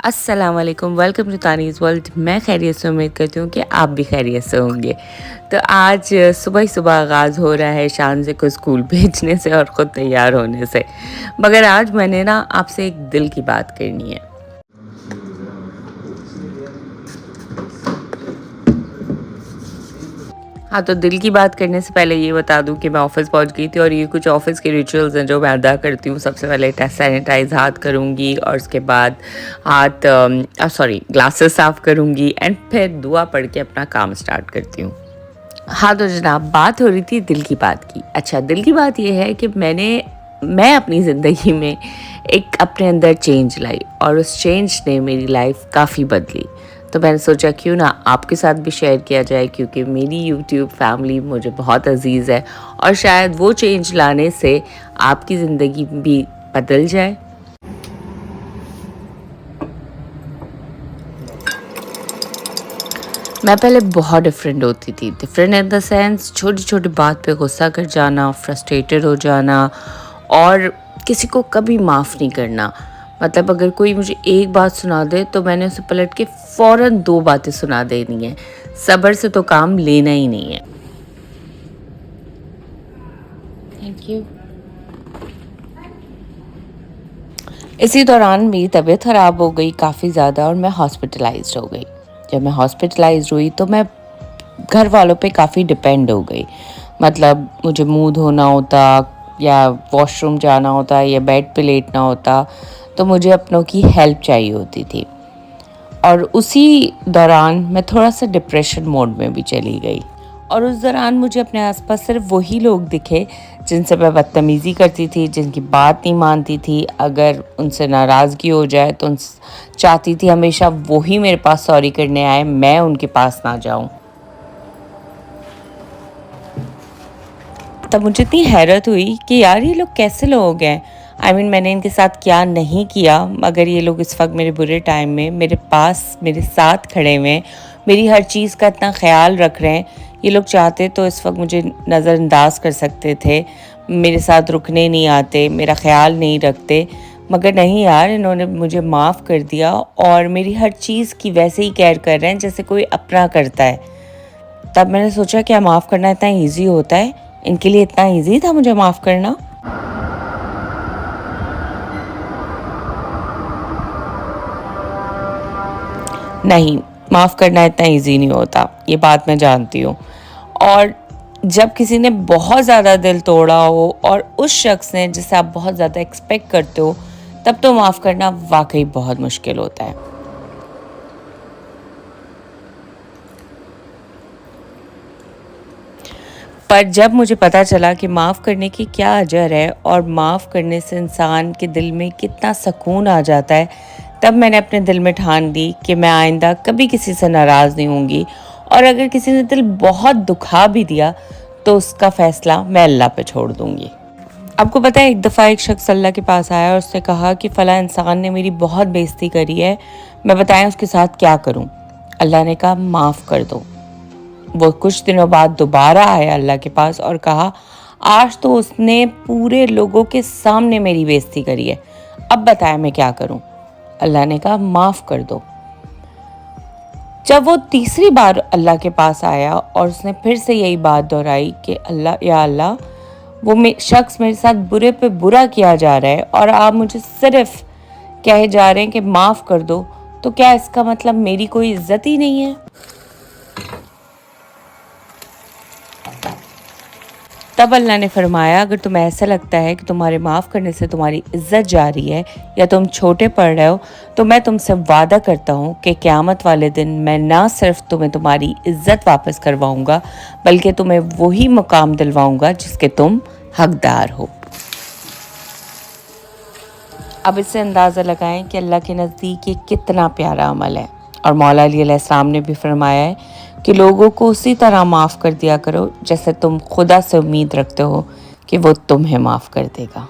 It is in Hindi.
अस्सलाम वालेकुम, वेलकम टू तानीज़ वर्ल्ड। मैं खैरियत से उम्मीद करती हूँ कि आप भी खैरियत से होंगे। तो आज सुबह ही सुबह आगाज़ हो रहा है शानज़े को स्कूल भेजने से और ख़ुद तैयार होने से। मगर आज मैंने ना आपसे एक दिल की बात करनी है। हाँ, तो दिल की बात करने से पहले ये बता दूँ कि मैं ऑफ़िस पहुँच गई थी और ये कुछ ऑफ़िस के रिचुअल्स हैं जो मैं अदा करती हूँ। सबसे पहले सैनिटाइज़ हाथ करूँगी और उसके बाद ग्लासेस साफ़ करूँगी एंड फिर दुआ पढ़ के अपना काम स्टार्ट करती हूँ। हाँ, तो जनाब बात हो रही थी दिल की बात की। अच्छा, दिल की बात ये है कि मैं अपनी ज़िंदगी में एक अपने अंदर चेंज लाई और उस चेंज ने मेरी लाइफ़ काफ़ी बदली। तो मैंने सोचा क्यों ना आपके साथ भी शेयर किया जाए, क्योंकि मेरी यूट्यूब फैमिली मुझे बहुत अज़ीज़ है और शायद वो चेंज लाने से आपकी ज़िंदगी भी बदल जाए। मैं पहले बहुत डिफरेंट होती थी। डिफरेंट इन द सेंस छोटी-छोटी बात पे गुस्सा कर जाना, फ्रस्ट्रेटेड हो जाना और किसी को कभी माफ़ नहीं करना। मतलब अगर कोई मुझे एक बात सुना दे तो मैंने उसे पलट के फ़ौरन 2 बातें सुना देनी है। सब्र से तो काम लेना ही नहीं है। Thank you. इसी दौरान मेरी तबीयत ख़राब हो गई काफ़ी ज़्यादा और मैं हॉस्पिटलाइज़्ड हो गई। जब मैं हॉस्पिटलाइज़्ड हुई तो मैं घर वालों पे काफ़ी डिपेंड हो गई। मतलब मुझे मुँह धोना होता या वॉशरूम जाना होता या बेड पे लेटना होता, तो मुझे अपनों की हेल्प चाहिए होती थी। और उसी दौरान मैं थोड़ा-सा डिप्रेशन मोड में भी चली गई और उस दौरान मुझे अपने आस-पास सिर्फ़ वही लोग दिखे जिनसे मैं बदतमीज़ी करती थी, जिनकी बात नहीं मानती थी। अगर उनसे नाराज़गी हो जाए तो चाहती थी हमेशा वो ही मेरे पास सॉरी करने आए, मैं उनके पास ना जाऊँ। तब मुझे इतनी हैरत हुई कि यार ये लोग कैसे लोग हैं। मैंने इनके साथ क्या नहीं किया, मगर ये लोग इस वक्त मेरे बुरे टाइम में मेरे पास मेरे साथ खड़े हुए हैं, मेरी हर चीज़ का इतना ख्याल रख रहे हैं। ये लोग चाहते तो इस वक्त मुझे नज़रअंदाज कर सकते थे, मेरे साथ रुकने नहीं आते, मेरा ख्याल नहीं रखते, मगर नहीं यार, इन्होंने मुझे माफ़ कर दिया और मेरी हर चीज़ की वैसे ही केयर कर रहे हैं जैसे कोई अपना करता है। तब मैंने सोचा क्या माफ़ करना इतना ईज़ी होता है? इनके लिए इतना ईज़ी था मुझे माफ़ करना? नहीं, माफ़ करना इतना ईज़ी नहीं होता, ये बात मैं जानती हूँ। और जब किसी ने बहुत ज़्यादा दिल तोड़ा हो और उस शख्स ने जिससे आप बहुत ज़्यादा एक्सपेक्ट करते हो, तब तो माफ़ करना वाक़ई बहुत मुश्किल होता है। पर जब मुझे पता चला कि माफ़ करने की क्या अजर है और माफ़ करने से इंसान के दिल में कितना सुकून आ जाता है, तब मैंने अपने दिल में ठान ली कि मैं आइंदा कभी किसी से नाराज़ नहीं होंगी और अगर किसी ने दिल बहुत दुखा भी दिया, तो उसका फ़ैसला मैं अल्लाह पे छोड़ दूँगी। आपको पता है, एक दफ़ा एक शख्स अल्लाह के पास आया और उसने कहा कि फ़लाँ इंसान ने मेरी बहुत बेइज़्ज़ती करी है, मैं बताएँ उसके साथ क्या करूँ? अल्लाह ने कहा माफ़ कर दो। वो कुछ दिनों बाद दोबारा आया अल्लाह के पास और कहा आज तो उसने पूरे लोगों के सामने मेरी बेइज्जती करी है, अब बताया मैं क्या करूं? अल्लाह ने कहा माफ़ कर दो। जब वो तीसरी बार अल्लाह के पास आया और उसने फिर से यही बात दोहराई कि अल्लाह या अल्लाह, शख्स मेरे साथ बुरे पे बुरा किया जा रहा है और आप मुझे सिर्फ कहे जा रहे हैं कि माफ़ कर दो, तो क्या इसका मतलब मेरी कोई इज्जत ही नहीं है? तब अल्लाह ने फरमाया अगर तुम्हें ऐसा लगता है कि तुम्हारे माफ़ करने से तुम्हारी इज्जत जा रही है या तुम छोटे पड़ रहे हो, तो मैं तुमसे वादा करता हूँ कि क़यामत वाले दिन मैं ना सिर्फ तुम्हें तुम्हारी इज्जत वापस करवाऊँगा, बल्कि तुम्हें वही मुकाम दिलवाऊँगा जिसके तुम हकदार हो। अब इससे अंदाज़ा लगाएं कि अल्लाह के नज़दीक ये कितना प्यारा अमल है। और मौला अली अलैहिस्सलाम ने भी फरमाया है कि लोगों को उसी तरह माफ़ कर दिया करो जैसे तुम खुदा से उम्मीद रखते हो कि वो तुम्हें माफ़ कर देगा।